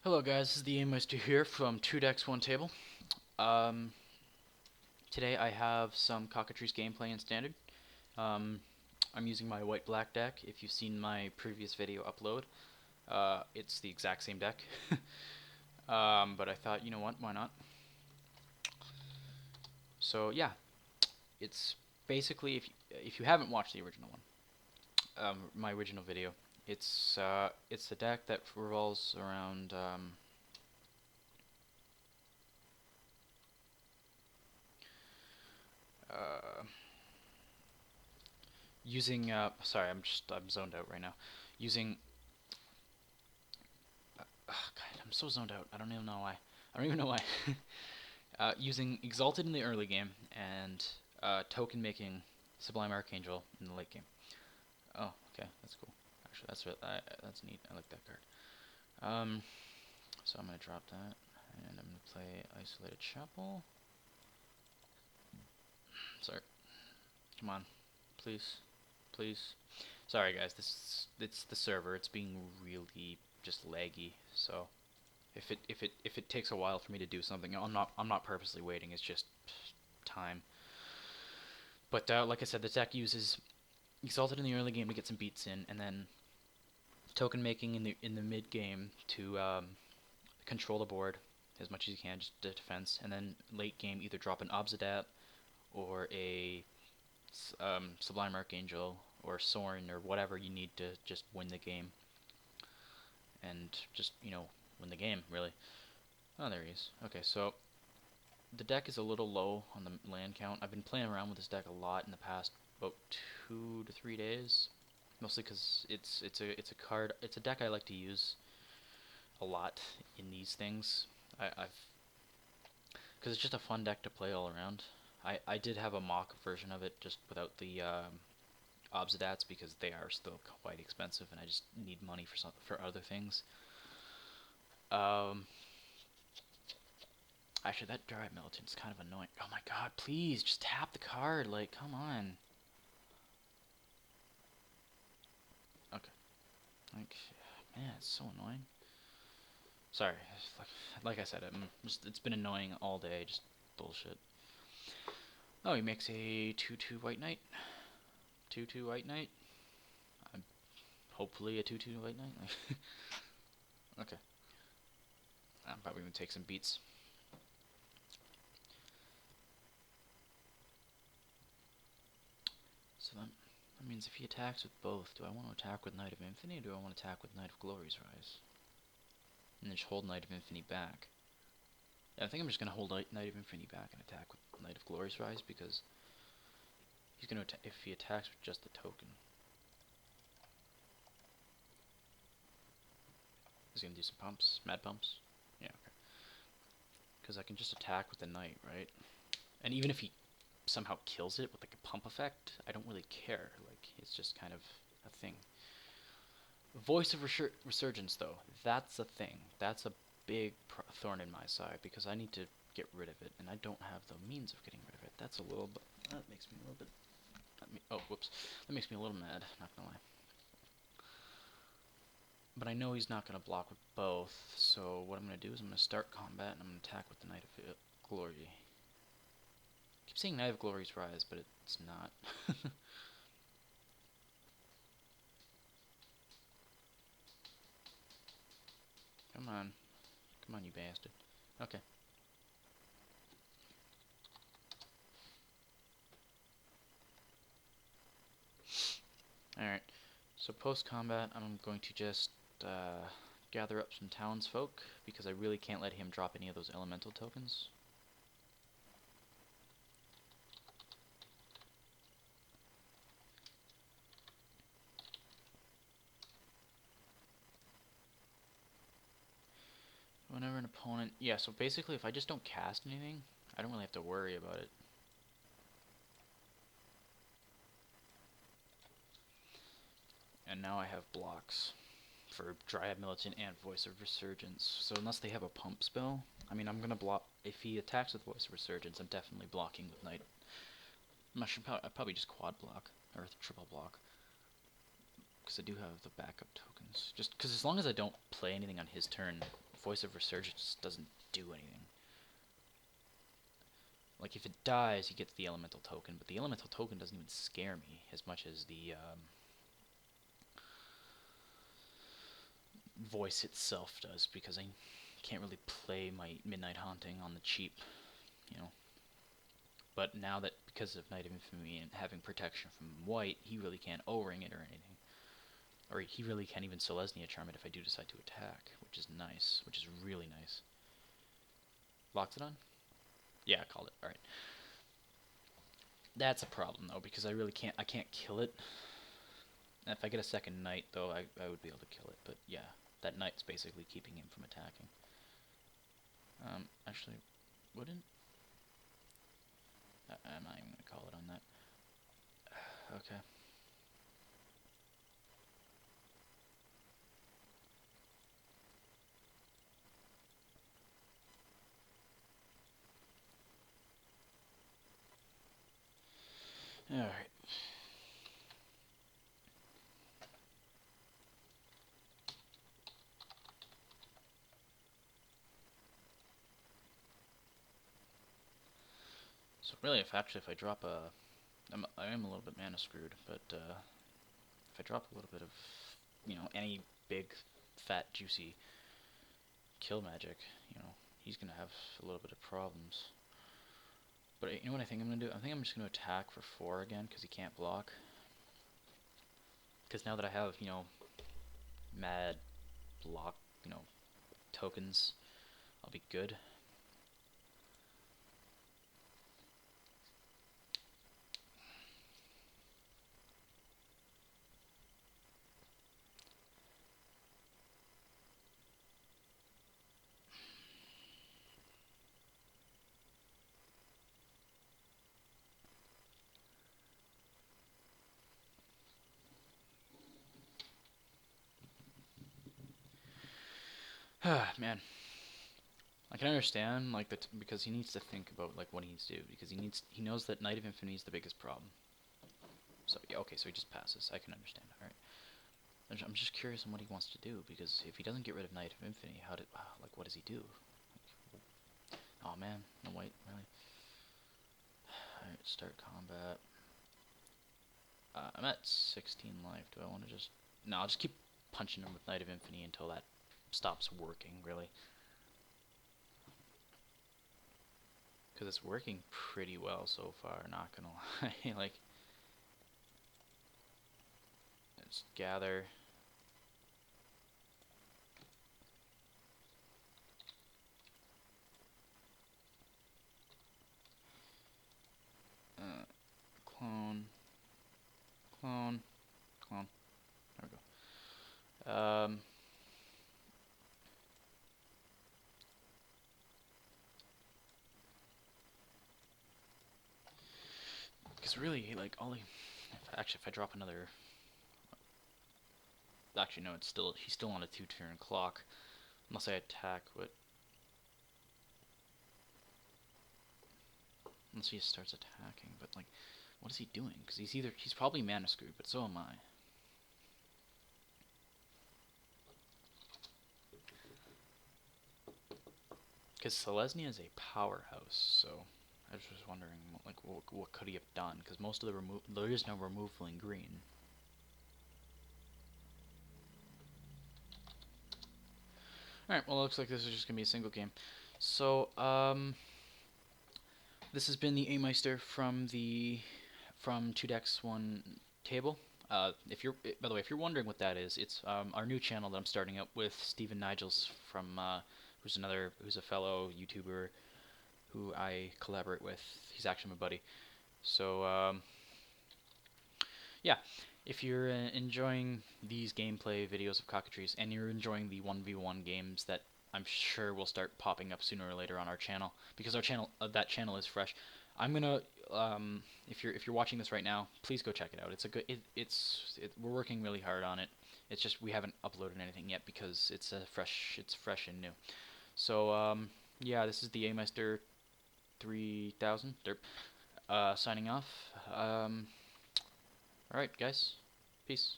Hello guys, this is the Aimeister here from 2 Decks 1 Table. Um, Today I have some Cockatrice gameplay in Standard. Um, I'm using my white-black deck. If you've seen my previous video upload, it's the exact same deck. But I thought, you know what, why not? So yeah, it's basically, if you haven't watched the original one, my original video, it's a deck that revolves around uh, using sorry, I'm zoned out right now. Using God, I'm so zoned out. I don't even know why. I don't even know why. Using Exalted in the early game and token making Sublime Archangel in the late game. Oh, okay, that's cool. Actually, that's neat. I like that card. So I'm gonna drop that, and I'm gonna play Isolated Chapel. Sorry, come on, please, please. Sorry guys, it's the server. It's being really just laggy. So if it takes a while for me to do something, I'm not purposely waiting. It's just time. But like I said, the deck uses Exalted in the early game to get some beats in, and then token making in the mid game to control the board as much as you can, just defense, and then late game either drop an Obsidat or a Sublime Archangel or Sorin or whatever you need to just win the game, and just win the game really. Oh, there he is. Okay, so the deck is a little low on the land count. I've been playing around with this deck a lot in the past about 2 to 3 days, mostly because it's a deck I like to use a lot in these things. I've because it's just a fun deck to play all around. I did have a mock version of it just without the Obsidats because they are still quite expensive and I just need money for other things. Um, Actually, that Dry Milton's kind of annoying. Oh my god, please, just tap the card. Like, come on. Okay. Like, man, it's so annoying. Sorry. Like I said, it's been annoying all day. Just bullshit. Oh, he makes a 2/2 White Knight. 2/2 White Knight. Hopefully a 2/2 White Knight. Okay. I'm probably going to take some beats. So that means if he attacks with both, do I want to attack with Knight of Infinity or do I want to attack with Knight of Glory's Rise? And then just hold Knight of Infinity back. Yeah, I think I'm just going to hold Knight of Infinity back and attack with Knight of Glory's Rise because he's going to if he attacks with just the token. He's going to do some pumps, mad pumps. Yeah, okay. Because I can just attack with the Knight, right? And even if he somehow kills it with like a pump effect, I don't really care. Like, it's just kind of a thing. Voice of Resurgence, though, that's a thing. That's a big thorn in my side because I need to get rid of it, and I don't have the means of getting rid of it. That's a little bit. That makes me a little bit. Oh, whoops. That makes me a little mad. Not gonna lie. But I know he's not gonna block with both, so what I'm gonna do is I'm gonna start combat and I'm gonna attack with the Knight of Glory. I keep saying Knight of Glory's Rise, but it's not. Come on. Come on, you bastard. Okay. Alright. So post-combat, I'm going to just gather up some townsfolk, because I really can't let him drop any of those elemental tokens. Whenever an opponent... Yeah, so basically if I just don't cast anything, I don't really have to worry about it. And now I have blocks for Dryad Militant and Voice of Resurgence. So unless they have a pump spell, I mean, I'm going to block... If he attacks with Voice of Resurgence, I'm definitely blocking with Knight. I'd probably just quad block, or triple block. Because I do have the backup tokens. Just because as long as I don't play anything on his turn Voice of Resurgence doesn't do anything. Like, if it dies, he gets the elemental token, but the elemental token doesn't even scare me as much as the voice itself does, because I can't really play my Midnight Haunting on the cheap, you know. But now that, because of Knight of Infamy and having protection from white, he really can't O-ring it or anything. Or he really can't even Selesnya Charm it if I do decide to attack, which is nice, which is really nice. Locks it on? Yeah, I called it. Alright. That's a problem, though, because I can't kill it. If I get a second Knight, though, I would be able to kill it. But yeah, that Knight's basically keeping him from attacking. Actually, wouldn't... I'm not even going to call it on that. Okay. Alright. So really, if I drop a... I am a little bit mana screwed, but if I drop a little bit of, you know, any big, fat, juicy kill magic, you know, he's going to have a little bit of problems. But you know what I think I'm going to do? I think I'm just going to attack for 4 again, because he can't block. Because now that I have, you know, mad block, you know, tokens, I'll be good. Man, I can understand, like, because he needs to think about, like, what he needs to do, because he knows that Knight of Infinity is the biggest problem. So, yeah, okay, so he just passes. I can understand, alright. I'm just curious on what he wants to do, because if he doesn't get rid of Knight of Infinity, like, what does he do? Like, oh man, no white, really? Alright, start combat. I'm at 16 life. Do I want to just... No, I'll just keep punching him with Knight of Infinity until that stops working, really. Because it's working pretty well so far, not gonna lie. Like, let's gather. Clone. Clone. Clone. There we go. Because really, like, actually, if I drop another... Actually, no, he's still on a 2-turn clock. Unless I attack, but... Unless he starts attacking, but, like, what is he doing? Because he's probably mana screwed, but so am I. Because Selesnya is a powerhouse, so I was just wondering, like, what could he have done? Because most of there is no removal in green. Alright, well, it looks like this is just gonna be a single game. So, this has been the A-Meister from 2decks 1 table. By the way, if you're wondering what that is, it's our new channel that I'm starting up with Steven Nigels from who's a fellow YouTuber who I collaborate with. He's actually my buddy. So yeah, if you're enjoying these gameplay videos of Cockatrice and you're enjoying the 1v1 games that I'm sure will start popping up sooner or later on our channel, because that channel is fresh. I'm gonna if you're watching this right now, please go check it out. We're working really hard on it. It's just we haven't uploaded anything yet because it's fresh and new. So yeah, this is the A-Meister 3000 derp signing off. Alright guys, peace.